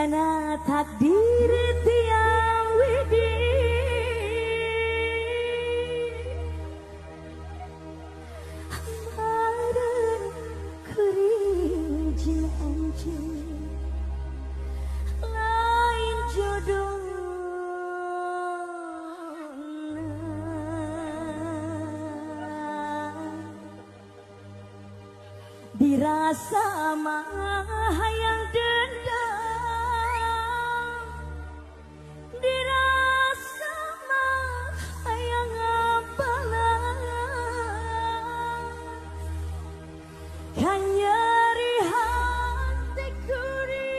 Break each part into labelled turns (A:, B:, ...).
A: Karena takdir tiang widi Amaran kuring jin anjing Lain jodoh dirasa mah yang dendam dirasa mah yang apalah kan nyeri hati kuri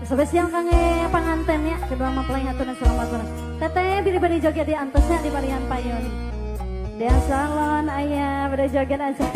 B: Spesial kange panganten ya, kedua mempelai hatur dan selamat malam. Teteh biri-biri joget di antosnya di barian payun. Dia salon ayah beri joget aja.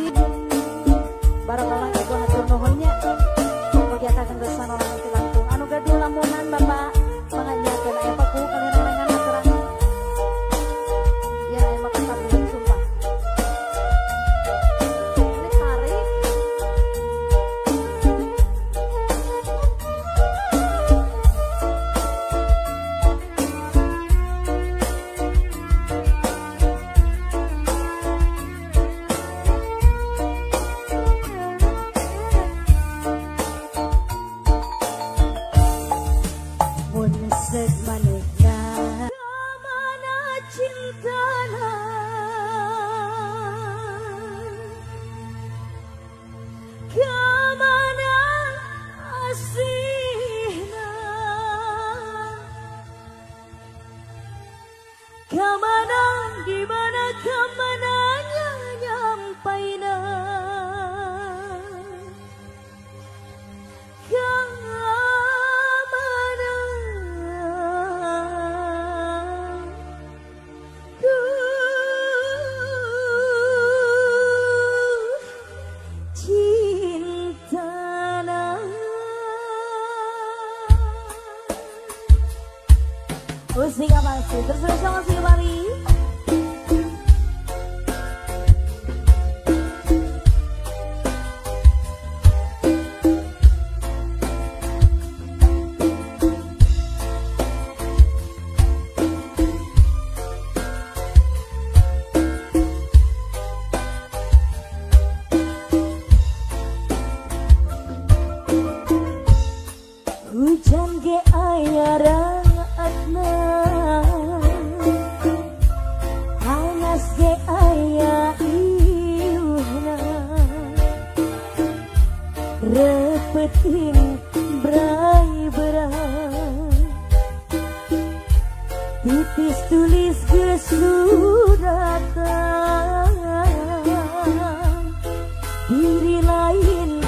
B: Gusti. Barang-barang ibu hatur nuhunnya. Kegiatan besan orang itu langsung. Anu gaduh lamunan Bapak mengajarkan aya paku kalian orengan aturan. Ya emang kata sumpah. Ini tarik.
A: Munsek manehna kamana cintana kamana asihna kamana dimana kamana nyampaina Musik apa sih? Terus sama si Bali. Hujan ge aya raatna, panas ge aya iuhna, repetin berai berang, titis tulis geus datang, diri lain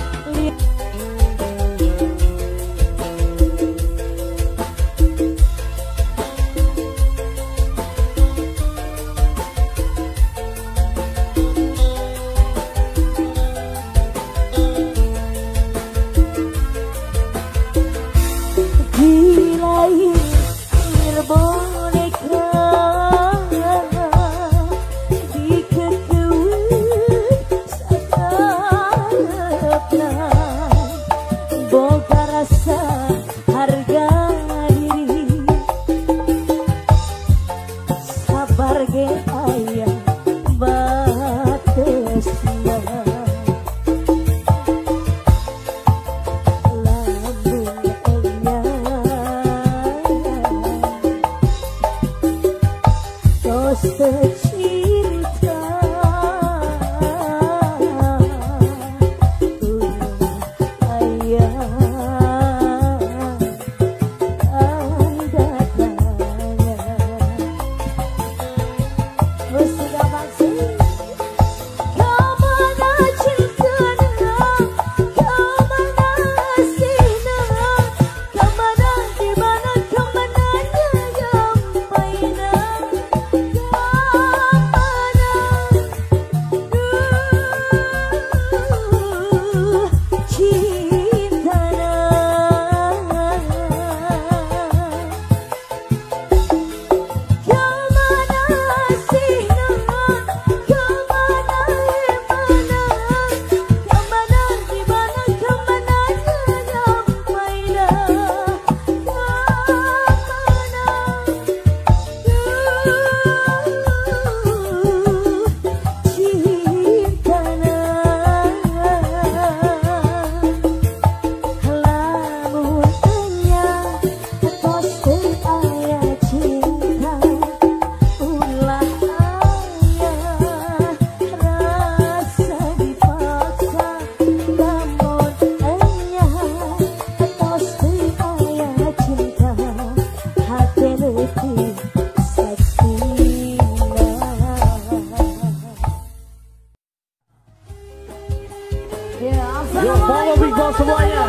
C: Yo, follow Big Boss semuanya.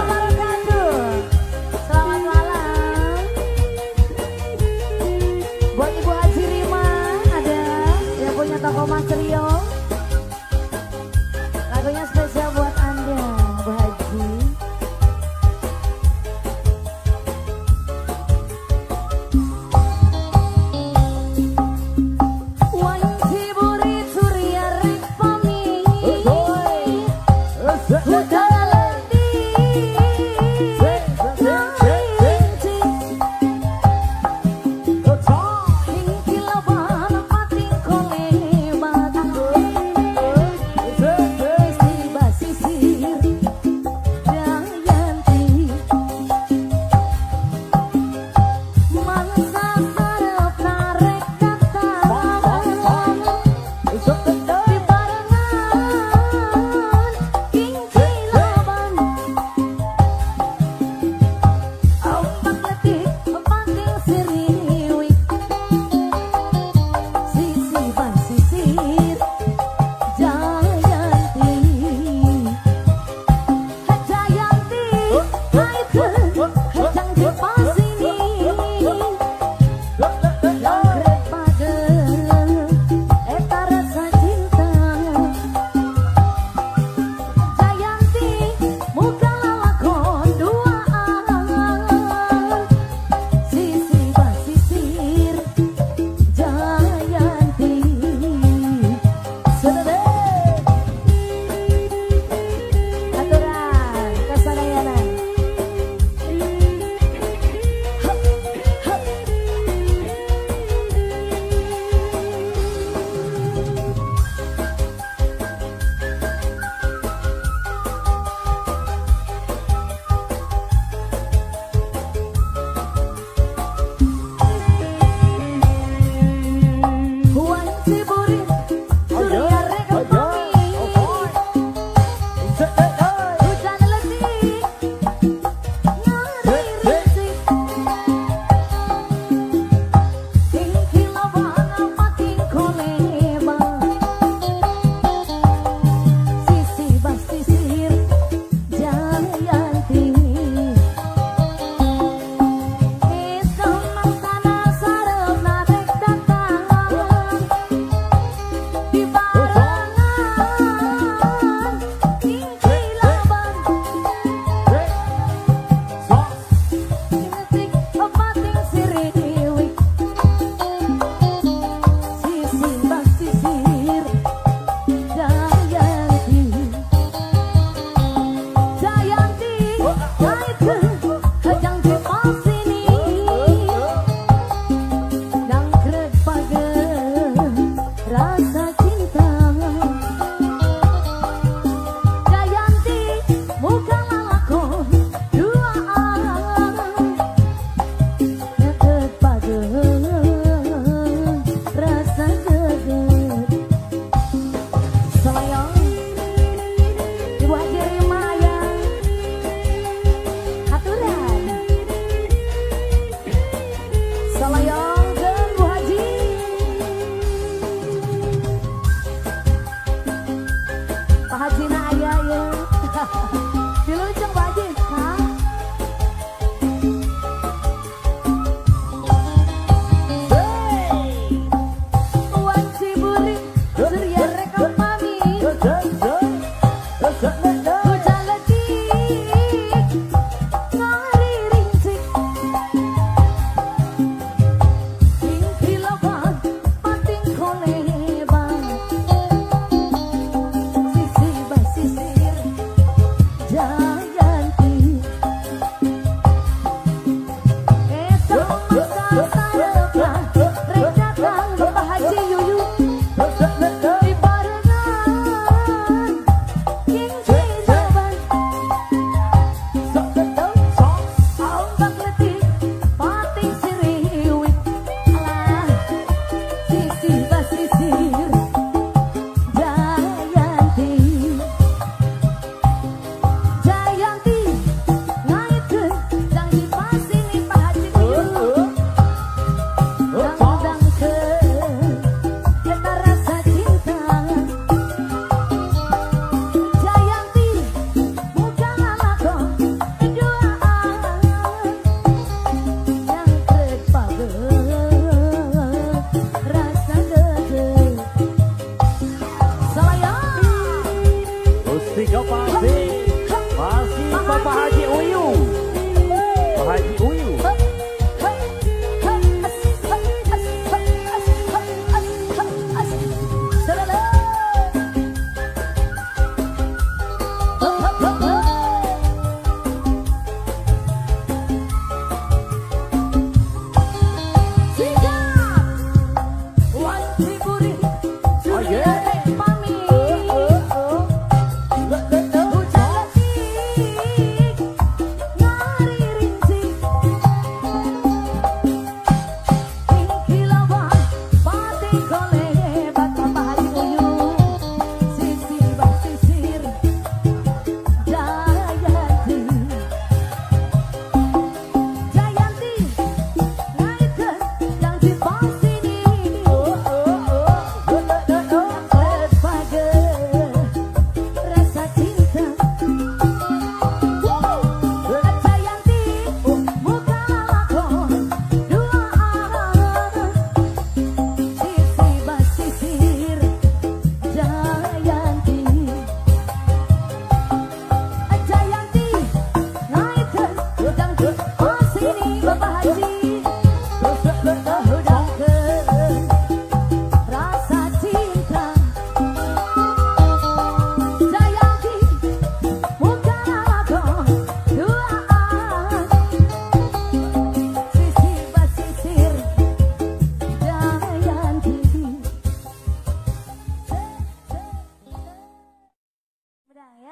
B: Selamat malam. Buat Ibu Haji Rima ada yang punya toko Mas Rio.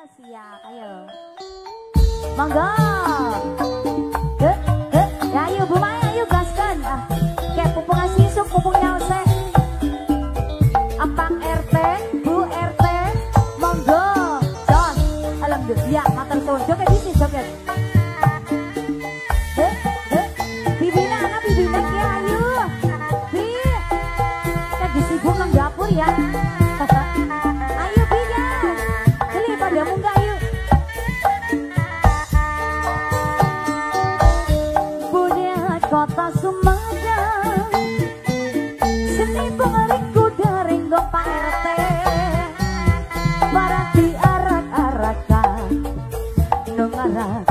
A: siap, ayo. Monggo. Ya ayo Bu Maya, ayo gaskan. Kayak pupung asisuk, pupung nyalsek. Apang RT, Bu RT, monggo. Jos, alhamdulillah. Ya, matur suwun. Joget isi, joget. Bibina, anak bibina ya, ayo. Bi, kayak disibuk nang dapur ya. Ayo Bi ya. Beli pada munggah yuk. Budak kota Sumedang, seni pengerikku daring dong Pak RT. Barat diarak-arakan, nungarak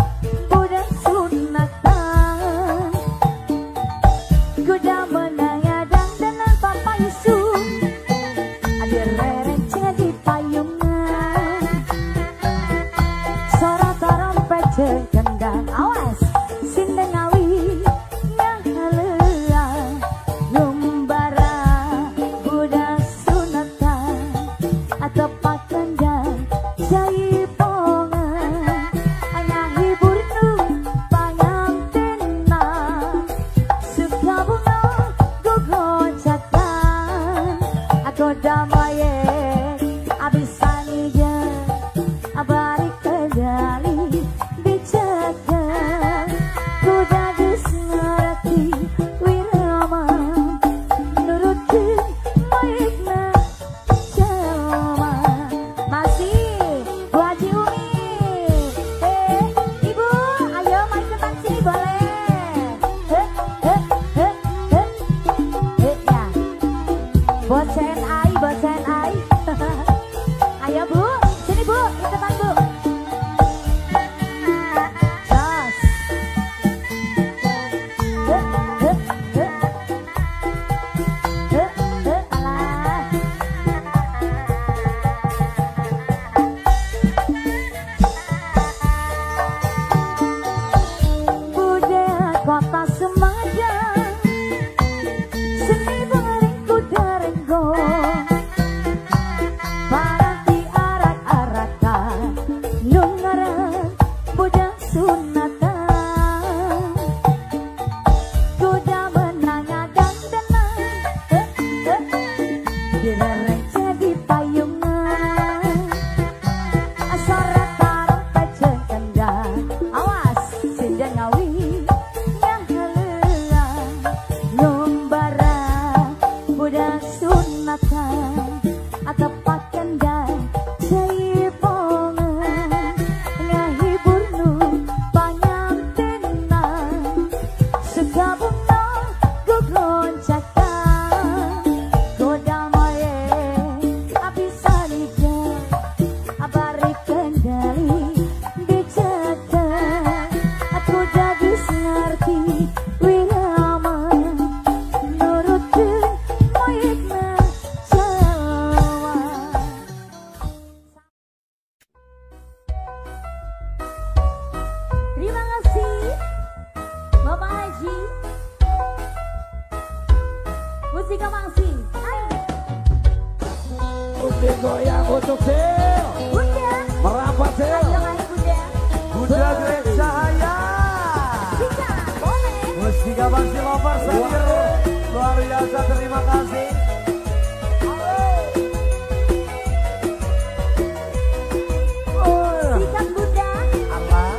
A: budak sunatan. Kuda menaya dandanan Papa Yusuf, adir rerek jadi payungan. Suara trompet gendang, awas sindengawi ngahalea ngumbara budak sunatan atau pakendang jaipongan hanya hibur nu pangantena suka bunga gogocakan aku damaye abisanija abari kendali dijaga kuda ngerti wirama nurutin baikna jelma. Masih Bu Haji Umi, Ibu ayo main ke sini boleh. Ya bosen ai ayo Bu, sini Bu, ikutan Bu. Jos. Alah. Budak kota Sumedang, seni pengeringku darenggo. Barat diarak-arakan, nungaran budak sunatan. Kuda menanga dandanan, direrek jadi payungan. Suara trompet gendang, awas sindengawi ngahalea ngumbara budak sunatan atau pakendang jaipongan ngahibur nu pangantena suka bunga gogoncakan godamaye abisanija abari kendali dijaga aku jadi ngerti wirama nurutin baikna jelma. Terima kasih Bapak Haji. Musik masih.
C: Musik goyang untuk Sil,
A: Bunda.
C: merapat Sil,
A: Ayo ayo Bunda.
C: Bunda Greg Cahaya.
A: Bisa, boleh.
C: Musik Abang Silover sendiri, luar biasa, terima kasih.
A: Sikat Bunda.
C: Allah.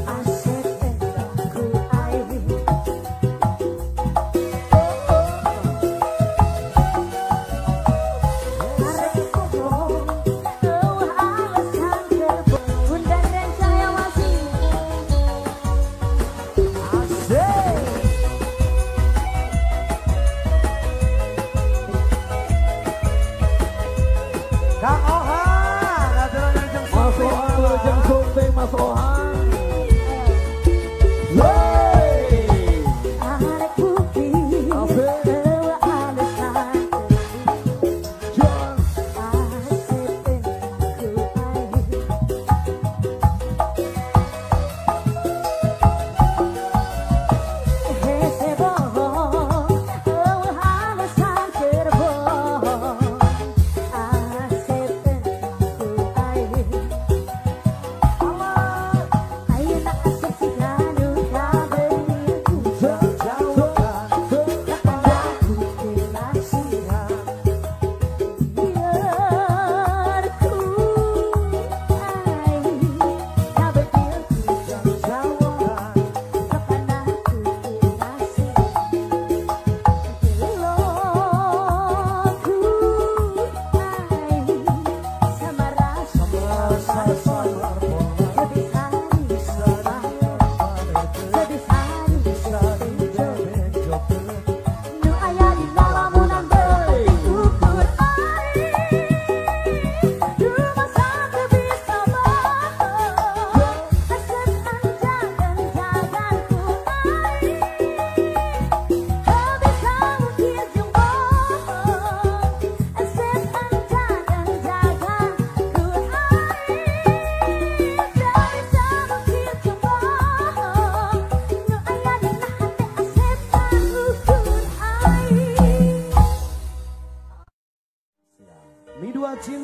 A: Asyik ku airi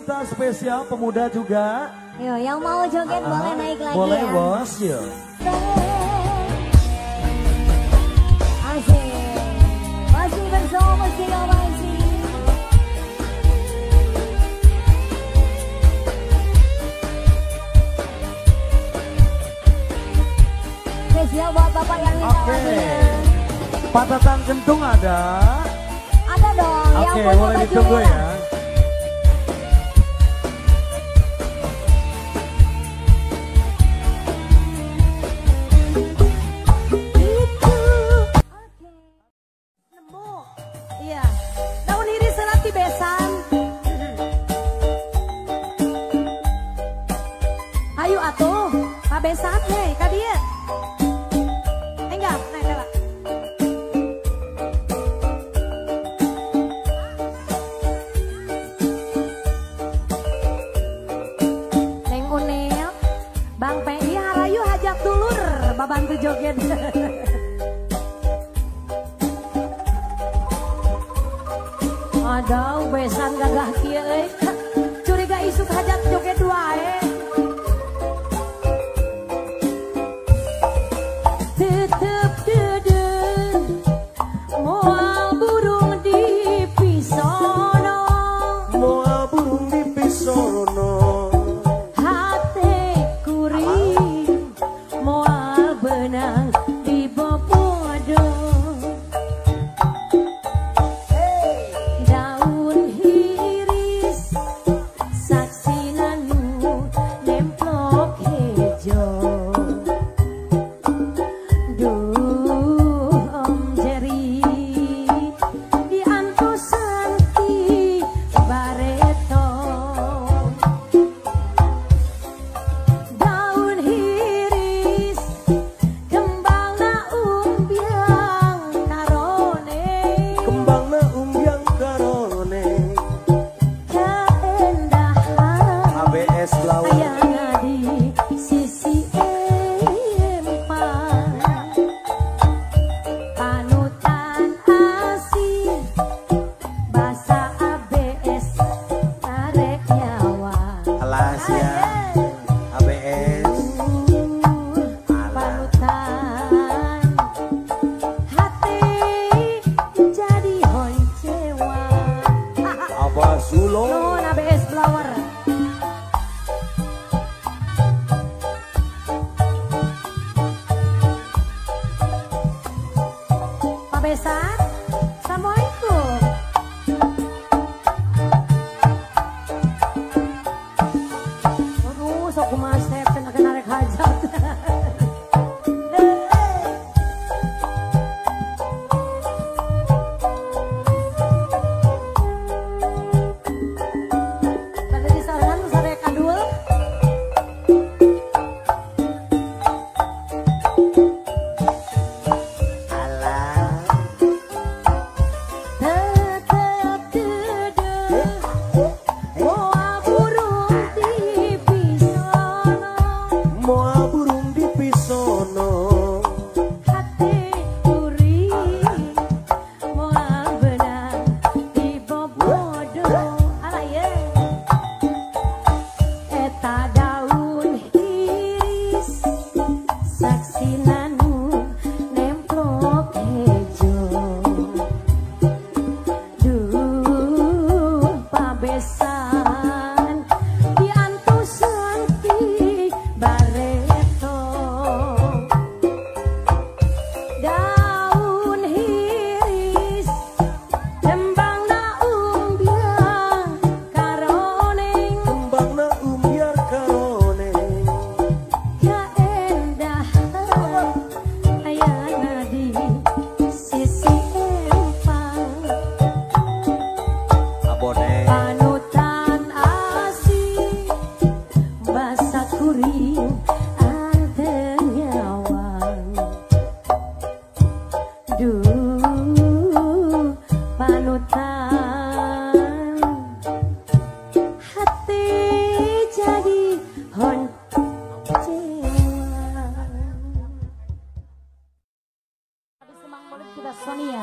C: cinta spesial pemuda juga.
A: Yo, yang mau joget boleh naik lagi
C: boleh,
A: ya.
C: bos, yuk.
A: Asik. Masih bersama Mustika Masih. Spesial buat bapak yang ini.
C: Oke. Patatan kentung ada.
A: Ada dong. Yang
C: Oke,
A: punya
C: boleh
A: baju
C: ditunggu
A: merah.
C: ya.
B: Iya, daun iris serati besan. Ayo atuh, Pak besan, hei, ka dia. Enggak, naik lah. Neng Unel, Bang Pedi harayu hajak dulur, babantu joget. Aduh, besan gagah kia euy. Curiga isuk hajat joget wae. Tetep dedeng moal burung di pisono.
C: Moal burung di pisono.
B: Hate kuring moal benang di bobodo. Daun hiris saksina nu nemplok hejo. Duh om jeri diantosan ki bareto. Daun hiris kembangna umbiang karone.
C: Kembangna umbiang karone.
B: Keendahan
C: ABS lawan.
B: ayana di sisi empang. Panutan asih basa ABS tarik nyawa.
C: Alas ya. ABS.
B: Panutan hati jadi honcewa.
C: Apa Sulo?
B: Nuhun ABS Flower. Pak Besan, Assalamualaikum. Aduh, sok kumaha step kena narek hajat. Pada di sarangan sadaya kadul. Tetep dedeng moal burung di pisono.
C: Moal burung di pisono.
B: Hati kuring moal benang di bobodo. Alah ye. Eta daun iris saksina nu nemplok hejo. Duh pabesan diantosan ki bareto. Daun hiris kembangna umbiang karoneng.
C: Kembangna umbiar karone.
B: Keendahan ayana di sisi empang.
C: Abone.
B: Panutan asih basa kuring anteng nyawang. Duh panutan hati jadi honcewa. Habis semang mulut kita Sonia.